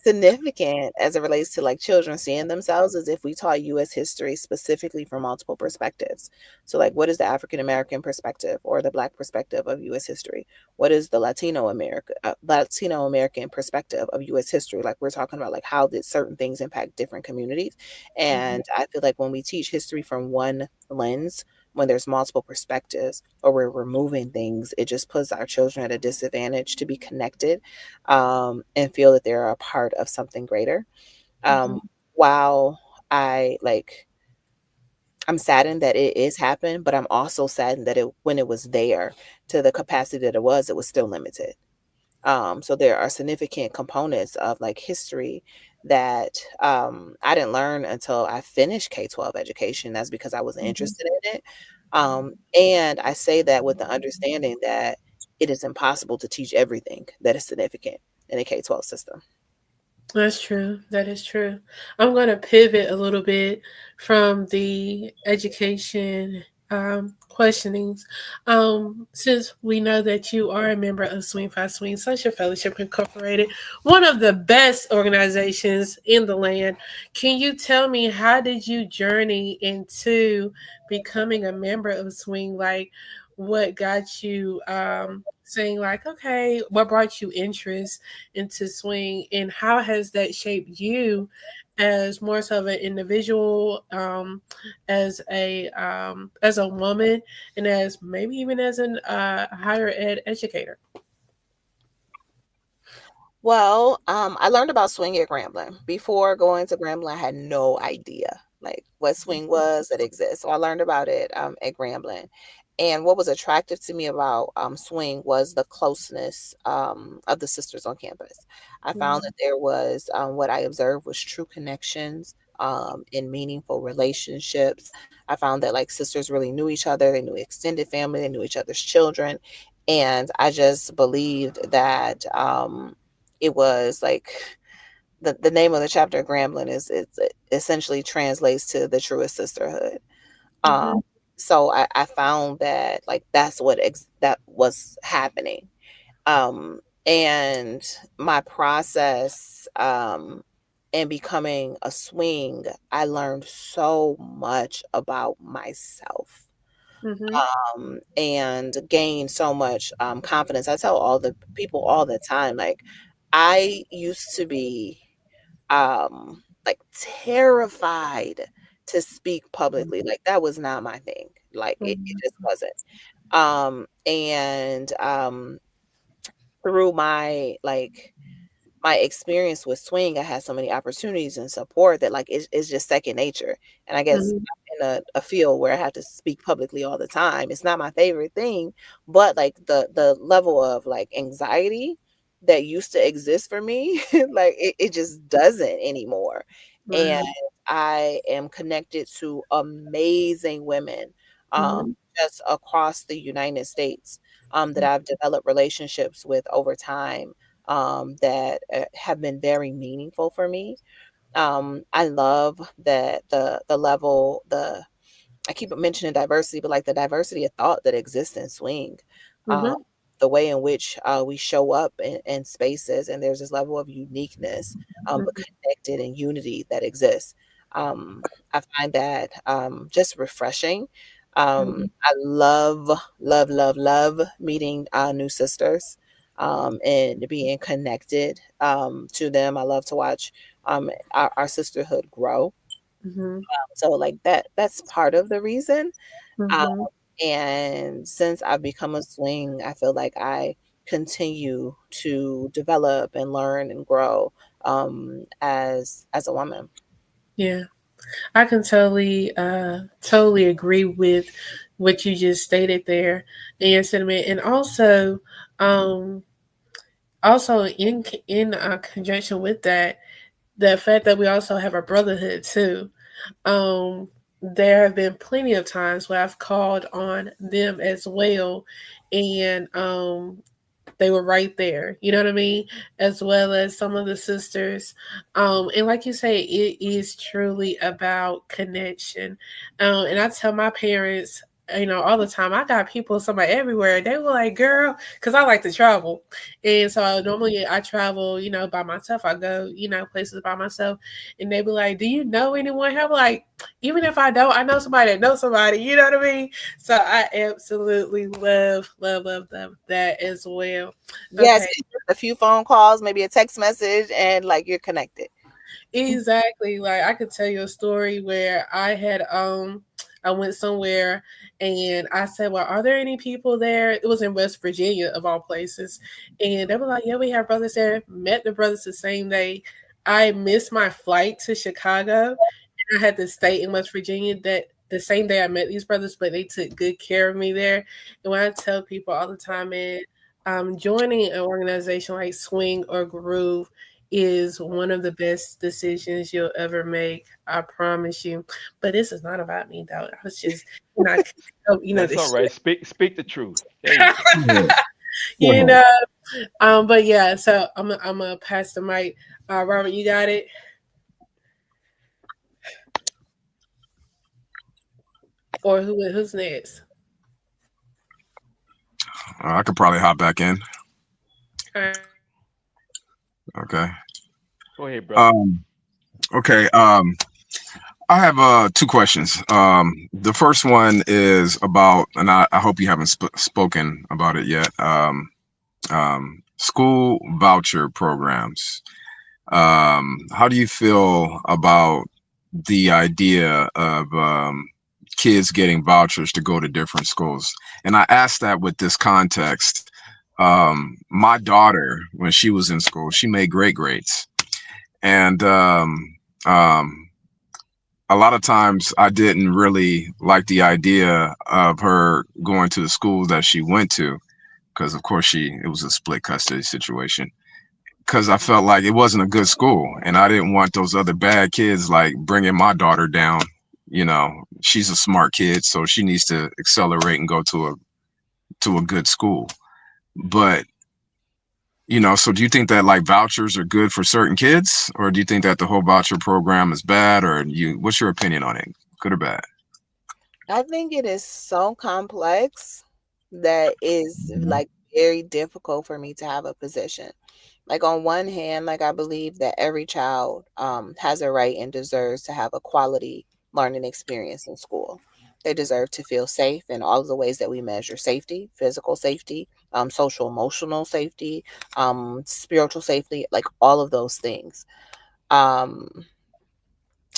significant as it relates to like children seeing themselves is if we taught US history specifically from multiple perspectives. So like what is the African American perspective or the Black perspective of US history? What is the Latino American perspective of US history? Like we're talking about like how did certain things impact different communities? And I feel like when we teach history from one lens, when there's multiple perspectives or we're removing things, it just puts our children at a disadvantage to be connected and feel that they're a part of something greater. Um, while I like, I'm saddened that it is happening, but I'm also saddened that when it was there to the capacity that it was still limited. So there are significant components of like history that I didn't learn until I finished K-12 education. That's because I wasn't Mhm. interested in it. And I say that with the understanding that it is impossible to teach everything that is significant in a K-12 system. That's true. That is true. I'm going to pivot a little bit from the education questionings. Since we know that you are a member of Swing Five Swing Social Fellowship Incorporated, one of the best organizations in the land, can you tell me how did you journey into becoming a member of Swing? Like, what got you saying like, okay, what brought you interest into swing, and how has that shaped you as more so of an individual, as a woman, and as maybe even as an higher ed educator? Well, I learned about swing at Grambling. Before going to Grambling, I had no idea like what swing was that exists. So I learned about it at Grambling. And what was attractive to me about swing was the closeness of the sisters on campus. I found that there was what I observed was true connections in meaningful relationships. I found that like sisters really knew each other. They knew extended family. They knew each other's children. And I just believed that it was like the name of the chapter of Grambling is it essentially translates to the truest sisterhood. Um, Mhm. so I found that like that's that was happening. And my process in becoming a swing, I learned so much about myself Mhm. and gained so much confidence. I tell all the people all the time, like I used to be like terrified to speak publicly. Like that was not my thing. Like it Mhm. just wasn't. And through my experience with swing, I had so many opportunities and support that like it's just second nature. And I guess Mhm. I'm in a field where I have to speak publicly all the time. It's not my favorite thing, but like the level of like anxiety that used to exist for me, like it just doesn't anymore. And Right. I am connected to amazing women Mhm. just across the United States that I've developed relationships with over time that have been very meaningful for me. I love that the level, I keep mentioning diversity, but like the diversity of thought that exists in swing, um, Mhm. the way in which we show up in spaces, and there's this level of uniqueness, but Mhm. connected and unity that exists. I find that just refreshing. Mhm. I love, love, love, love meeting new sisters and being connected to them. I love to watch our sisterhood grow. Mhm. So like that's part of the reason. Um, Mhm. and since I've become a swing, I feel like I continue to develop and learn and grow as a woman. Yeah. I can totally agree with what you just stated there in your sentiment, and um, also in conjunction with that, the fact that we also have a brotherhood too. Um, there have been plenty of times where I've called on them as well, and they were right there. You know what I mean? As well as some of the sisters. And like you say, it is truly about connection. And I tell my parents, all the time, I got people, somebody everywhere. They were like, girl, because I like to travel. And so normally I travel, by myself. I go, places by myself. And they be like, do you know anyone? I'm like, even if I don't, I know somebody that knows somebody. You know what I mean? So I absolutely love, love, love, love that as well. Yes, Okay, it's just a few phone calls, maybe a text message, and like you're connected. exactly. Like I could tell you a story where I went somewhere and I said, well, are there any people there? It was in West Virginia of all places. And they were like, yeah, we have brothers there. Met the brothers the same day. I missed my flight to Chicago. I had to stay in West Virginia that the same day I met these brothers, but they took good care of me there. And when I tell people all the time, man, joining an organization like Swing or Groove is one of the best decisions you'll ever make. I promise you. But this is not about me, though. I was just, I couldn't help, That's the all right. shit. Speak the truth. There you go. Go ahead. Go you ahead. know. But yeah. So I'm gonna pass the mic. Robert, you got it. Or who's next? I could probably hop back in. All right. Okay. Go ahead, brother. Um, okay. I have two questions. The first one is about, and I hope you haven't spoken about it yet. School voucher programs. How do you feel about the idea of kids getting vouchers to go to different schools? And I asked that with this context. My daughter, when she was in school, she made great grades, and um, a lot of times I didn't really like the idea of her going to the school that she went to, because of course it was a split custody situation, because I felt like it wasn't a good school, and I didn't want those other bad kids like bringing my daughter down. She's a smart kid, so she needs to accelerate and go to a good school. But so do you think that like vouchers are good for certain kids, or do you think that the whole voucher program is bad, or what's your opinion on it, good or bad? I think it is so complex that is Mhm. like very difficult for me to have a position. Like on one hand, like I believe that every child has a right and deserves to have a quality learning experience in school. They deserve to feel safe in all of the ways that we measure safety, physical safety, social emotional safety, spiritual safety, like all of those things. Um,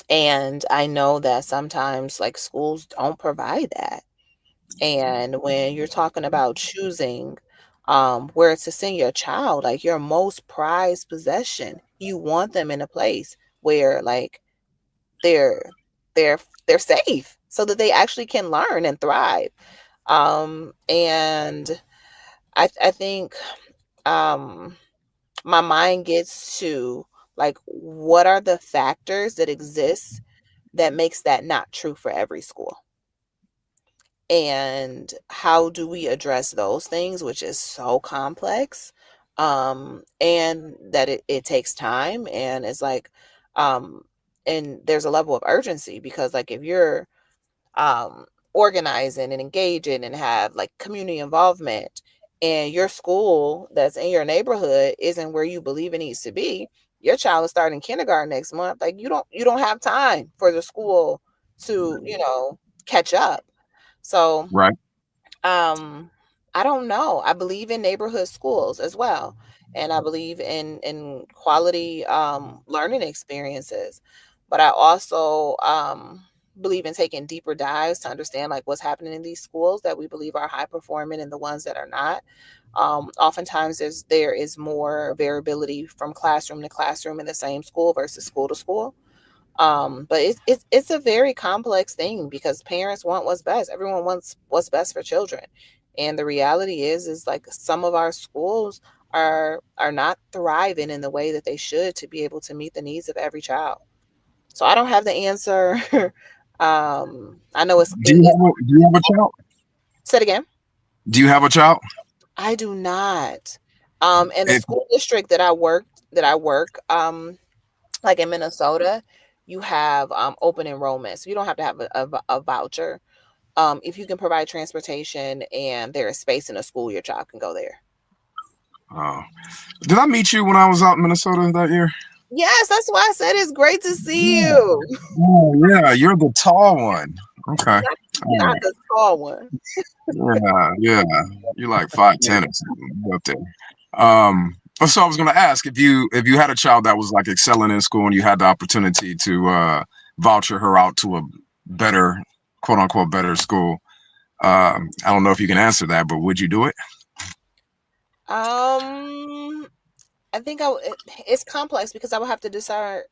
and I know that sometimes like schools don't provide that. And when you're talking about choosing where to send your child, like your most prized possession, you want them in a place where like they're they're they're safe so that they actually can learn and thrive. And I think um my mind gets to like what are the factors that exist that makes that not true for every school. And how do we address those things, which is so complex, and that it takes time, and it's like, and there's a level of urgency, because like if you're organizing and engaging and have like community involvement, and your school that's in your neighborhood isn't where you believe it needs to be, your child is starting kindergarten next month, like you don't have time for the school to catch up. So Right. I don't know. I believe in neighborhood schools as well. And I believe in quality learning experiences. But I also believe in taking deeper dives to understand like what's happening in these schools that we believe are high performing and the ones that are not. Oftentimes there is more variability from classroom to classroom in the same school versus school to school. But it's a very complex thing, because parents want what's best. Everyone wants what's best for children. And the reality is like some of our schools are not thriving in the way that they should to be able to meet the needs of every child. So I don't have the answer. I know Do you have a child? said again. Do you have a child? I do not. And the If, school district that I work, like in Minnesota, you have open enrollment. So you don't have to have a voucher. If you can provide transportation and there is space in a school, your child can go there. did I meet you when I was out in Minnesota that year? Yes, that's why I said it's great to see Yeah. you. Oh, yeah, you're the tall one. Okay. You're All not right. the tall one. Yeah. You're like 5'10" or something. You're up there. So I was gonna ask if you had a child that was like excelling in school and you had the opportunity to voucher her out to a better, quote unquote, better school. I don't know if you can answer that, but would you do it? I think it's complex, because I would have to decide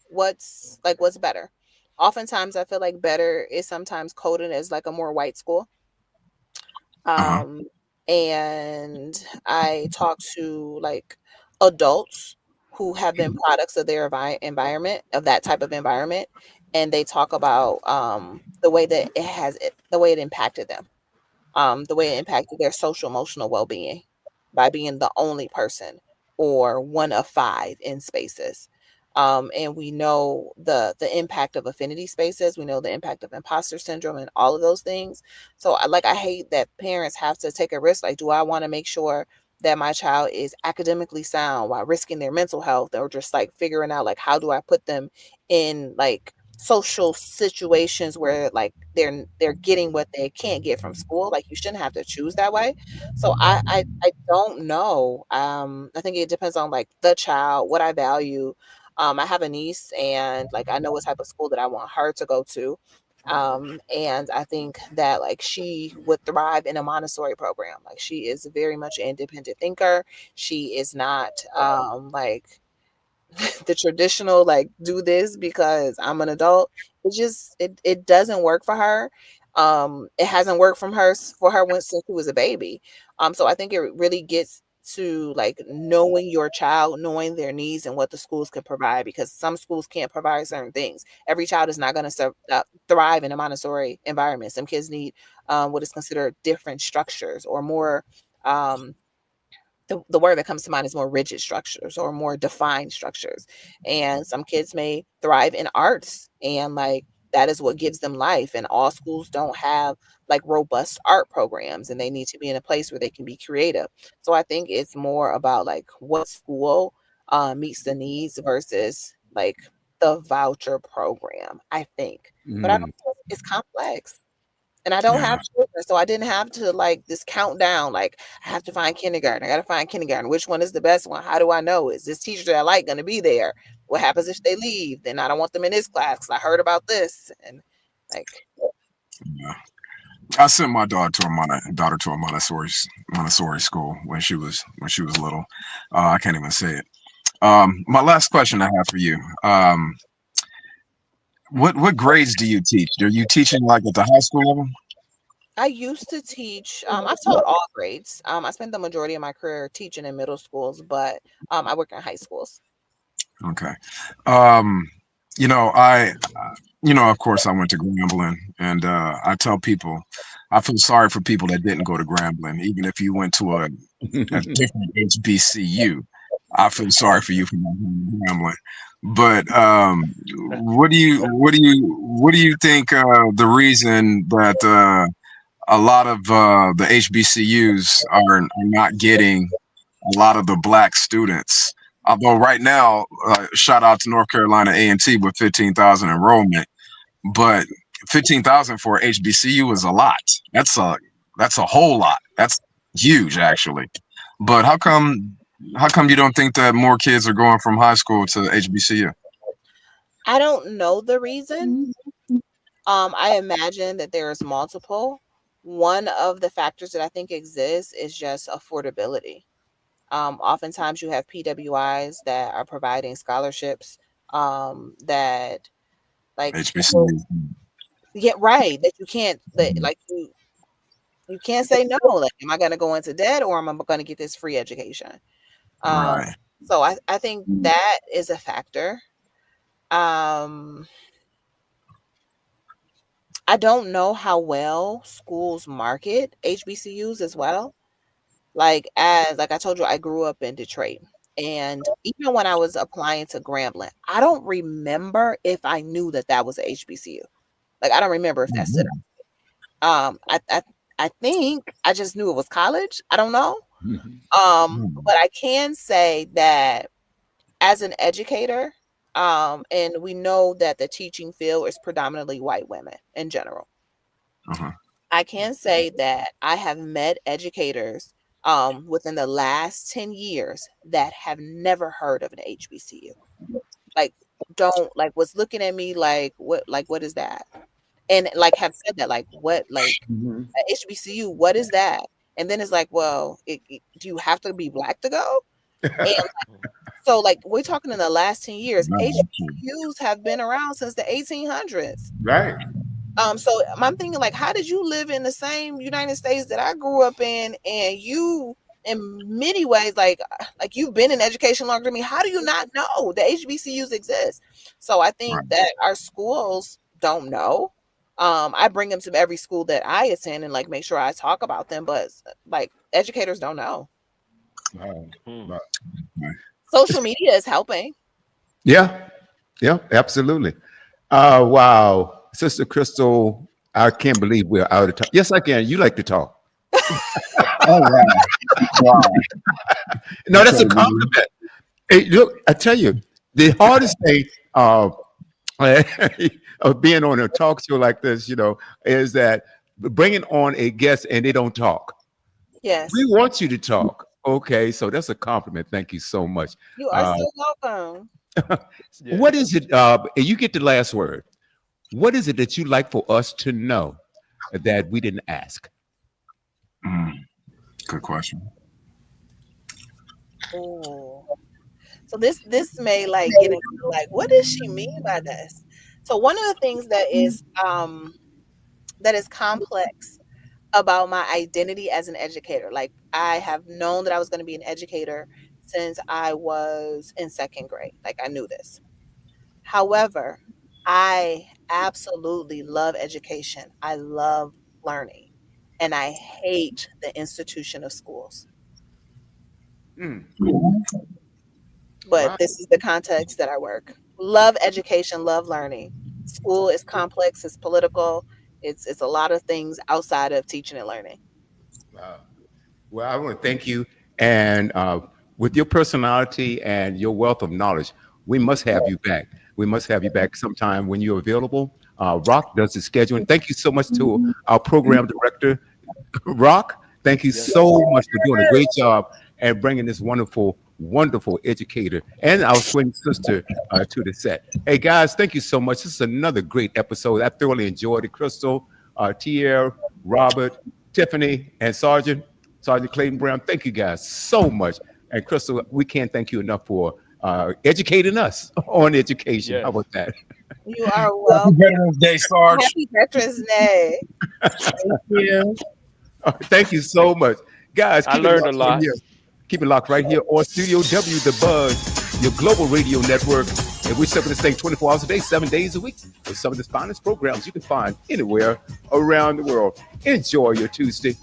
what's better. Oftentimes, I feel like better is sometimes coded as like a more white school. Uh-huh. And I talk to like adults who have been products of their environment, of that type of environment, and they talk about the way that the way it impacted them, the way it impacted their social emotional well-being by being the only person or one of five in spaces. And we know the impact of affinity spaces. We know the impact of imposter syndrome and all of those things. So I hate that parents have to take a risk. Like, do I want to make sure that my child is academically sound while risking their mental health, or just like figuring out like how do I put them in like social situations where like they're getting what they can't get from school. Like, you shouldn't have to choose that way. So I don't know. I think it depends on like the child, what I value. I have a niece, and like I know what type of school that I want her to go to. And I think that like she would thrive in a Montessori program. Like, she is very much an independent thinker. She is not like the traditional like do this because I'm an adult. It doesn't work for her. It hasn't worked for her since she was a baby. So I think it really gets to like knowing your child, knowing their needs and what the schools can provide, because some schools can't provide certain things. Every child is not going to thrive in a Montessori environment. Some kids need what is considered different structures, or more the word that comes to mind is more rigid structures or more defined structures. And some kids may thrive in arts, and like that is what gives them life. And all schools don't have like robust art programs, and they need to be in a place where they can be creative. So I think it's more about like what school meets the needs versus like the voucher program, I think. But I don't Mm, know, it's complex. And I don't Yeah. have children, so I didn't have to like this countdown. Like, I have to find kindergarten. I got to find kindergarten. Which one is the best one? How do I know? Is this teacher that I like going to be there? What happens if they leave? Then I don't want them in this class because I heard about this. And like, Yeah. I sent my daughter to a Montessori school when she was little. I can't even say it. My last question I have for you. What grades do you teach? Are you teaching like at the high school level? I used to teach. I've taught all grades. I spent the majority of my career teaching in middle schools, but I work in high schools. Okay. Um, Of course, I went to Grambling, and I tell people, I feel sorry for people that didn't go to Grambling, even if you went to a different HBCU. I feel sorry for you for not going to Grambling. But what do you think the reason that a lot of the HBCUs are not getting a lot of the black students? Although right now, shout out to North Carolina A&T with 15,000 enrollment, but 15,000 for HBCU is a lot. That's a whole lot. That's huge, actually. But how come you don't think that more kids are going from high school to HBCU? I don't know the reason. I imagine that there is multiple. One of the factors that I think exists is just affordability. Oftentimes you have PWIs that are providing scholarships that like HBCU. right, that you can't like you can't say no. Like, am I going to go into debt or am I going to get this free education? Right. So I think that is a factor. I don't know how well schools market HBCUs as well. Like I told you, I grew up in Detroit. And even when I was applying to Grambling, I don't remember if I knew that was a HBCU. Like, I don't remember if that stood out. I think I just knew it was college. I don't know. But I can say that as an educator, and we know that the teaching field is predominantly white women in general. I can say that I have met educators within the last 10 years that have never heard of an HBCU. Was looking at me like, what is that? And like have said that, like, what, like HBCU, what is that? And then it's like, well, do you have to be black to go? And so like we're talking in the last 10 years, HBCUs have been around since the 1800s. Right. So I'm thinking, like, how did you live in the same United States that I grew up in, and you, in many ways, like you've been in education longer than me? How do you not know the HBCUs exist? So I think that our schools don't know. I bring them to every school that I attend and like make sure I talk about them, but like educators don't know. Social media is helping. Yeah, absolutely. Wow. Sister Crystal, I can't believe we're out of time. Yes, I can. You like to talk. All right. Wow. No, that's a compliment. Hey, look, I tell you, the hardest thing of being on a talk show like this, is that bringing on a guest and they don't talk. Yes. We want you to talk. Okay, so that's a compliment. Thank you so much. You are so welcome. What is it? And you get the last word. What is it that you'd like for us to know that we didn't ask? Good question. Ooh. So this may like get into like, what does she mean by this? So one of the things that is complex about my identity as an educator, like I have known that I was going to be an educator since I was in second grade. Like I knew this. However, I absolutely love education. I love learning, and I hate the institution of schools. But this is the context that I work. Love education, love learning. School is complex, it's political, it's a lot of things outside of teaching and learning. Wow. Well, I want to thank you. And with your personality and your wealth of knowledge, we must have you back. We must have you back sometime when you're available. Rock does the scheduling. Thank you so much to our program director, Rock. Thank you so much for doing a great job and bringing this wonderful educator and our swing sister to the set. Hey guys, thank you so much. This is another great episode. I thoroughly enjoyed it. Crystal, Tierre, Robert, Tiffany, and Sergeant Clayton Brown. Thank you guys so much. And Crystal, we can't thank you enough for educating us on education. How about that? You are welcome. Happy Veterans Day, Sarge. Happy Veterans Day. Thank you. Thank you so much. Guys, I learned a lot. Keep it locked right here on Studio W, The Buzz, your global radio network. And we're serving this thing 24 hours a day, 7 days a week, with some of the finest programs you can find anywhere around the world. Enjoy your Tuesday.